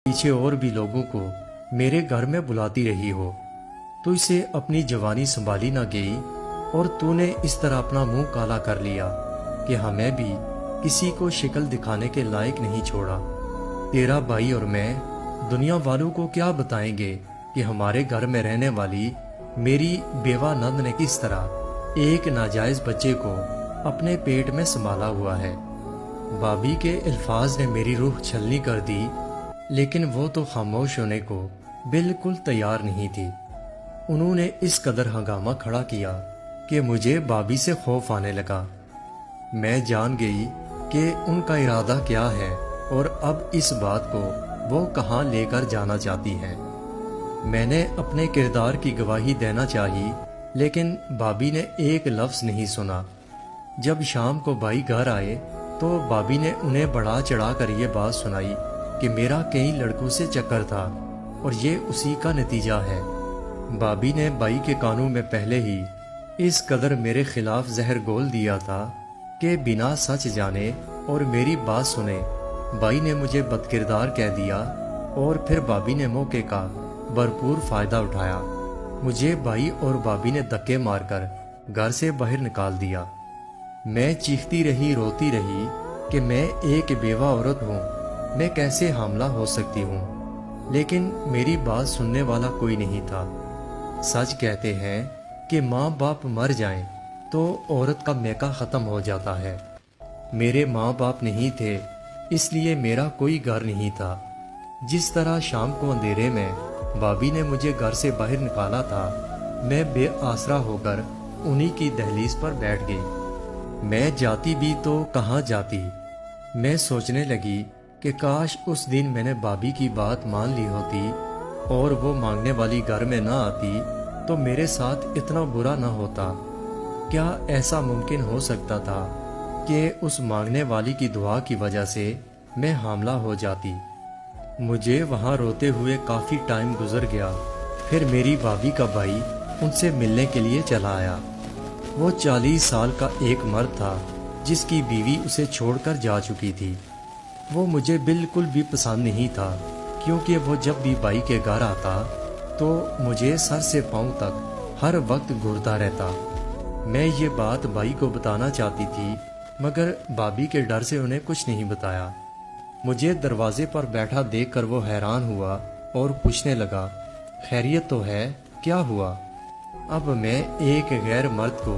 پیچھے اور بھی لوگوں کو میرے گھر میں بلاتی رہی ہو، تو اسے اپنی جوانی سنبھالی نہ گئی اور تو نے اس طرح اپنا منہ کالا کر لیا کہ ہمیں بھی کسی کو شکل دکھانے کے لائق نہیں چھوڑا۔ تیرا بھائی اور میں دنیا والوں کو کیا بتائیں گے کہ ہمارے گھر میں رہنے والی میری بیوہ نند نے کس طرح ایک ناجائز بچے کو اپنے پیٹ میں سنبھالا ہوا ہے۔ بھابھی کے الفاظ نے میری روح چھلنی کر دی، لیکن وہ تو خاموش ہونے کو بالکل تیار نہیں تھی۔ انہوں نے اس قدر ہنگامہ کھڑا کیا کہ مجھے بھابھی سے خوف آنے لگا۔ میں جان گئی کہ ان کا ارادہ کیا ہے اور اب اس بات کو وہ کہاں لے کر جانا چاہتی ہیں۔ میں نے اپنے کردار کی گواہی دینا چاہی، لیکن بھابھی نے ایک لفظ نہیں سنا۔ جب شام کو بھائی گھر آئے تو بھابھی نے انہیں بڑھا چڑھا کر یہ بات سنائی کہ میرا کئی لڑکوں سے چکر تھا اور یہ اسی کا نتیجہ ہے۔ بھابھی نے بھائی کے کانوں میں پہلے ہی اس قدر میرے خلاف زہر گھول دیا تھا کہ بنا سچ جانے اور میری بات سنے بھائی نے مجھے بد کردار کہہ دیا، اور پھر بھابھی نے موقع کا بھرپور فائدہ اٹھایا۔ مجھے بھائی اور بھابھی نے دھکے مار کر گھر سے باہر نکال دیا۔ میں چیختی رہی، روتی رہی کہ میں ایک بیوہ عورت ہوں، میں کیسے حاملہ ہو سکتی ہوں، لیکن میری بات سننے والا کوئی نہیں تھا۔ سچ کہتے ہیں کہ ماں باپ مر جائیں تو عورت کا میکا ختم ہو جاتا ہے۔ میرے ماں باپ نہیں تھے، اس لیے میرا کوئی گھر نہیں تھا۔ جس طرح شام کو اندھیرے میں بھابھی نے مجھے گھر سے باہر نکالا تھا، میں بے آسرا ہو کر انہی کی دہلیز پر بیٹھ گئی۔ میں جاتی بھی تو کہاں جاتی؟ میں سوچنے لگی کہ کاش اس دن میں نے بھابھی کی بات مان لی ہوتی اور وہ مانگنے والی گھر میں نہ آتی تو میرے ساتھ اتنا برا نہ ہوتا۔ کیا ایسا ممکن ہو سکتا تھا کہ اس مانگنے والی کی دعا کی وجہ سے میں حاملہ ہو جاتی؟ مجھے وہاں روتے ہوئے کافی ٹائم گزر گیا۔ پھر میری بھابھی کا بھائی ان سے ملنے کے لیے چلا آیا۔ وہ 40 سال کا ایک مرد تھا جس کی بیوی اسے چھوڑ کر جا چکی تھی۔ وہ مجھے بالکل بھی پسند نہیں تھا، کیونکہ وہ جب بھی بھائی کے گھر آتا تو مجھے سر سے پاؤں تک ہر وقت گھورتا رہتا۔ میں یہ بات بھائی کو بتانا چاہتی تھی، مگر بھابھی کے ڈر سے انہیں کچھ نہیں بتایا۔ مجھے دروازے پر بیٹھا دیکھ کر وہ حیران ہوا اور پوچھنے لگا، خیریت تو ہے؟ کیا ہوا؟ اب میں ایک غیر مرد کو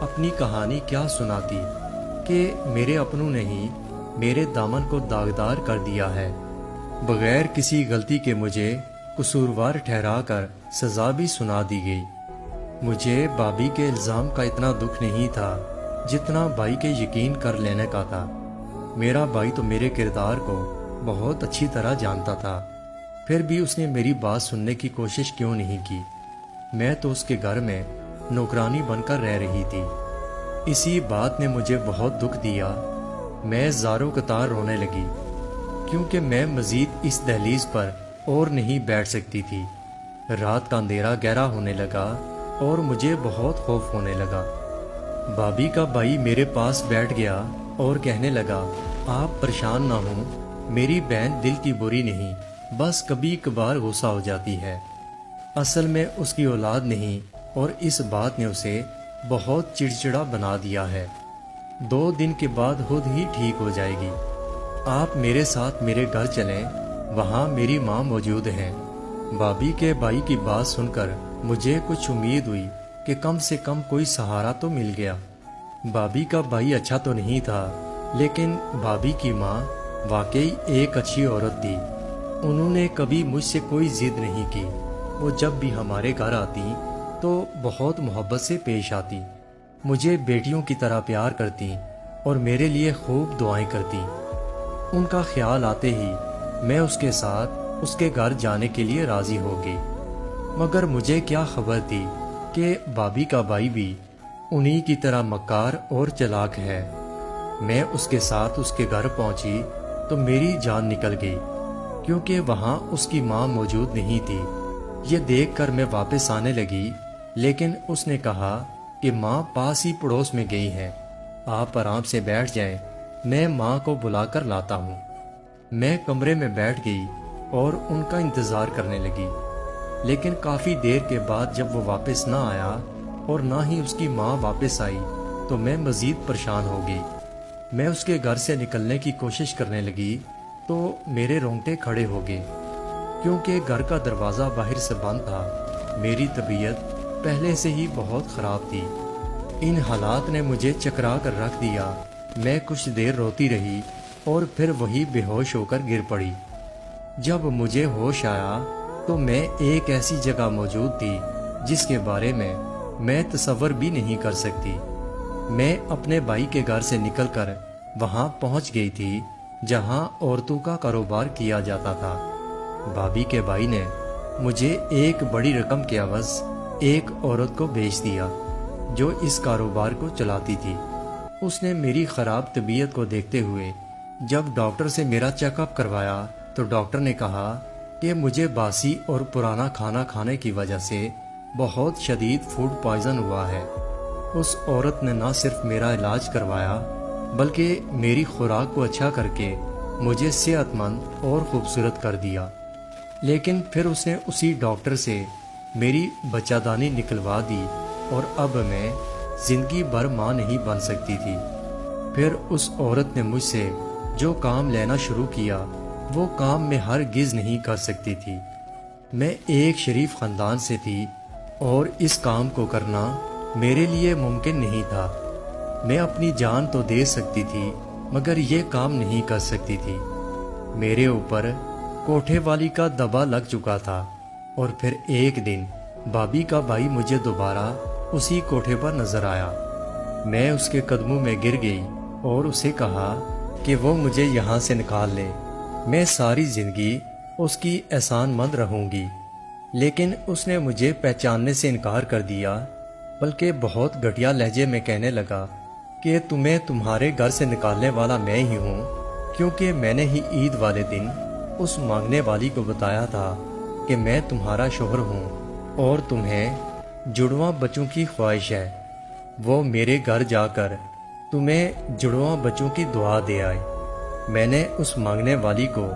اپنی کہانی کیا سناتی کہ میرے اپنوں نے ہی میرے دامن کو داغدار کر دیا ہے۔ بغیر کسی غلطی کے مجھے قصوروار ٹھہرا کر سزا بھی سنا دی گئی۔ مجھے بھابھی کے الزام کا اتنا دکھ نہیں تھا جتنا بھائی کے یقین کر لینے کا تھا۔ میرا بھائی تو میرے کردار کو بہت اچھی طرح جانتا تھا، پھر بھی اس نے میری بات سننے کی کوشش کیوں نہیں کی؟ میں تو اس کے گھر میں نوکرانی بن کر رہ رہی تھی۔ اسی بات نے مجھے بہت دکھ دیا۔ میں زاروں قطار رونے لگی، کیونکہ میں مزید اس دہلیز پر اور نہیں بیٹھ سکتی تھی۔ رات کا اندھیرا گہرا ہونے لگا اور مجھے بہت خوف ہونے لگا۔ بھابھی کا بھائی میرے پاس بیٹھ گیا اور کہنے لگا، آپ پریشان نہ ہوں، میری بہن دل کی بری نہیں، بس کبھی کبھار غصہ ہو جاتی ہے۔ اصل میں اس کی اولاد نہیں، اور اس بات نے اسے بہت چڑچڑا بنا دیا ہے۔ 2 دن کے بعد خود ہی ٹھیک ہو جائے گی۔ آپ میرے ساتھ میرے گھر چلیں، وہاں میری ماں موجود ہیں۔ بھابھی کے بھائی کی بات سن کر مجھے کچھ امید ہوئی کہ کم سے کم کوئی سہارا تو مل گیا۔ بھابھی کا بھائی اچھا تو نہیں تھا، لیکن بھابھی کی ماں واقعی ایک اچھی عورت تھی۔ انہوں نے کبھی مجھ سے کوئی ضد نہیں کی۔ وہ جب بھی ہمارے گھر آتی تو بہت محبت سے پیش آتی، مجھے بیٹیوں کی طرح پیار کرتی اور میرے لیے خوب دعائیں کرتی۔ ان کا خیال آتے ہی میں اس کے ساتھ اس کے گھر جانے کے لیے راضی ہو گئی۔ مگر مجھے کیا خبر تھی کہ بھابھی کا بھائی بھی انہی کی طرح مکار اور چلاک ہے۔ میں اس کے ساتھ اس کے گھر پہنچی تو میری جان نکل گئی، کیونکہ وہاں اس کی ماں موجود نہیں تھی۔ یہ دیکھ کر میں واپس آنے لگی، لیکن اس نے کہا کہ ماں پاس ہی پڑوس میں گئی ہیں، آپ آرام سے بیٹھ جائیں، میں ماں کو بلا کر لاتا ہوں۔ میں کمرے میں بیٹھ گئی اور ان کا انتظار کرنے لگی، لیکن کافی دیر کے بعد جب وہ واپس نہ آیا اور نہ ہی اس کی ماں واپس آئی تو میں مزید پریشان ہو گئی۔ میں اس کے گھر سے نکلنے کی کوشش کرنے لگی تو میرے رونگٹے کھڑے ہو گئے، کیونکہ گھر کا دروازہ باہر سے بند تھا۔ میری طبیعت پہلے سے ہی بہت خراب تھی۔ ان حالات نے مجھے چکرا کر رکھ دیا۔ میں کچھ دیر روتی رہی اور پھر وہی بے ہوش ہو کر گر پڑی۔ جب مجھے ہوش آیا تو میں ایک ایسی جگہ موجود تھی جس کے بارے میں تصور بھی نہیں کر سکتی۔ میں اپنے بھائی کے گھر سے نکل کر وہاں پہنچ گئی تھی جہاں عورتوں کا کاروبار کیا جاتا تھا۔ بھابھی کے بھائی نے مجھے ایک بڑی رقم کے عوض ایک عورت کو بیچ دیا جو اس کاروبار کو چلاتی تھی۔ اس نے میری خراب طبیعت کو دیکھتے ہوئے جب ڈاکٹر سے میرا چیک اپ کروایا تو ڈاکٹر نے کہا کہ مجھے باسی اور پرانا کھانا کھانے کی وجہ سے بہت شدید فوڈ پوائزن ہوا ہے۔ اس عورت نے نہ صرف میرا علاج کروایا بلکہ میری خوراک کو اچھا کر کے مجھے صحت مند اور خوبصورت کر دیا، لیکن پھر اس نے اسی ڈاکٹر سے میری بچہ دانی نکلوا دی اور اب میں زندگی بھر ماں نہیں بن سکتی تھی۔ پھر اس عورت نے مجھ سے جو کام لینا شروع کیا وہ کام میں ہرگز نہیں کر سکتی تھی۔ میں ایک شریف خاندان سے تھی اور اس کام کو کرنا میرے لیے ممکن نہیں تھا۔ میں اپنی جان تو دے سکتی تھی مگر یہ کام نہیں کر سکتی تھی۔ میرے اوپر کوٹھے والی کا دبا لگ چکا تھا اور پھر ایک دن بھابھی کا بھائی مجھے دوبارہ اسی کوٹھے پر نظر آیا۔ میں اس کے قدموں میں گر گئی اور اسے کہا کہ وہ مجھے یہاں سے نکال لے، میں ساری زندگی اس کی احسان مند رہوں گی۔ لیکن اس نے مجھے پہچاننے سے انکار کر دیا، بلکہ بہت گھٹیا لہجے میں کہنے لگا کہ تمہیں تمہارے گھر سے نکالنے والا میں ہی ہوں، کیونکہ میں نے ہی عید والے دن اس مانگنے والی کو بتایا تھا کہ میں تمہارا شوہر ہوں اور تمہیں جڑواں بچوں کی خواہش ہے۔ وہ میرے گھر جا کر تمہیں جڑواں بچوں کی دعا دے آئے۔ میں نے اس مانگنے والی کو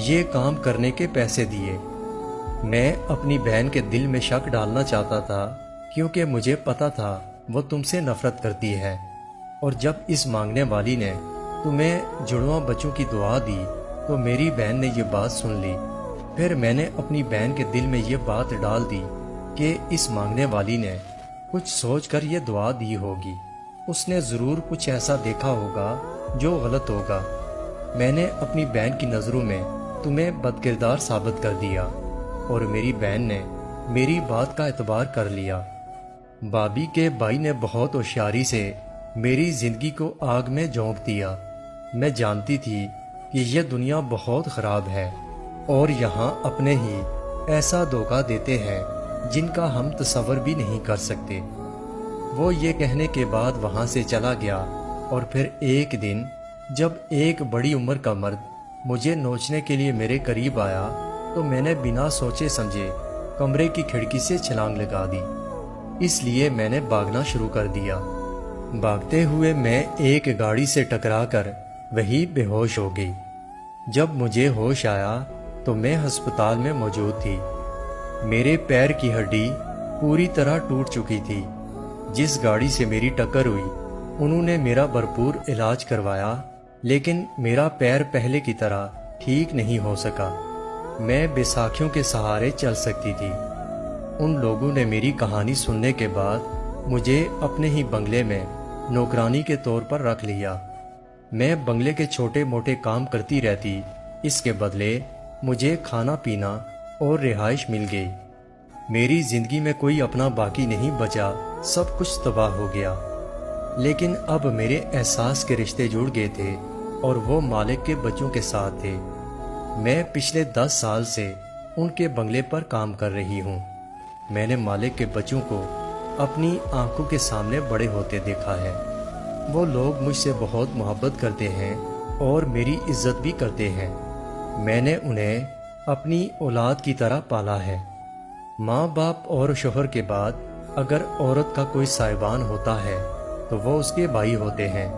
یہ کام کرنے کے پیسے دیے۔ میں اپنی بہن کے دل میں شک ڈالنا چاہتا تھا کیونکہ مجھے پتا تھا وہ تم سے نفرت کرتی ہے، اور جب اس مانگنے والی نے تمہیں جڑواں بچوں کی دعا دی تو میری بہن نے یہ بات سن لی۔ پھر میں نے اپنی بہن کے دل میں یہ بات ڈال دی کہ اس مانگنے والی نے کچھ سوچ کر یہ دعا دی ہوگی، اس نے ضرور کچھ ایسا دیکھا ہوگا جو غلط ہوگا۔ میں نے اپنی بہن کی نظروں میں تمہیں بدکردار ثابت کر دیا اور میری بہن نے میری بات کا اعتبار کر لیا۔ بھابھی کے بھائی نے بہت ہوشیاری سے میری زندگی کو آگ میں جھونک دیا۔ میں جانتی تھی کہ یہ دنیا بہت خراب ہے اور یہاں اپنے ہی ایسا دھوکہ دیتے ہیں جن کا ہم تصور بھی نہیں کر سکتے۔ وہ یہ کہنے کے بعد وہاں سے چلا گیا اور پھر ایک دن جب ایک بڑی عمر کا مرد مجھے نوچنے کے لیے میرے قریب آیا تو میں نے بنا سوچے سمجھے کمرے کی کھڑکی سے چھلانگ لگا دی، اس لیے میں نے بھاگنا شروع کر دیا۔ بھاگتے ہوئے میں ایک گاڑی سے ٹکرا کر وہی بے ہوش ہو گئی۔ جب مجھے ہوش آیا تو میں ہسپتال میں موجود تھی۔ میرے پیر کی ہڈی پوری طرح ٹوٹ چکی تھی۔ جس گاڑی سے میری ٹکر ہوئی انہوں نے میرا بھرپور علاج کروایا، لیکن میرا پیر پہلے کی طرح ٹھیک نہیں ہو سکا۔ میں بیساکھیوں کے سہارے چل سکتی تھی۔ ان لوگوں نے میری کہانی سننے کے بعد مجھے اپنے ہی بنگلے میں نوکرانی کے طور پر رکھ لیا۔ میں بنگلے کے چھوٹے موٹے کام کرتی رہتی، اس کے بدلے مجھے کھانا پینا اور رہائش مل گئی۔ میری زندگی میں کوئی اپنا باقی نہیں بچا، سب کچھ تباہ ہو گیا۔ لیکن اب میرے احساس کے رشتے جڑ گئے تھے اور وہ مالک کے بچوں کے ساتھ تھے۔ میں پچھلے 10 سال سے ان کے بنگلے پر کام کر رہی ہوں۔ میں نے مالک کے بچوں کو اپنی آنکھوں کے سامنے بڑے ہوتے دیکھا ہے۔ وہ لوگ مجھ سے بہت محبت کرتے ہیں اور میری عزت بھی کرتے ہیں۔ میں نے انہیں اپنی اولاد کی طرح پالا ہے۔ ماں باپ اور شوہر کے بعد اگر عورت کا کوئی صاحبان ہوتا ہے تو وہ اس کے بھائی ہوتے ہیں۔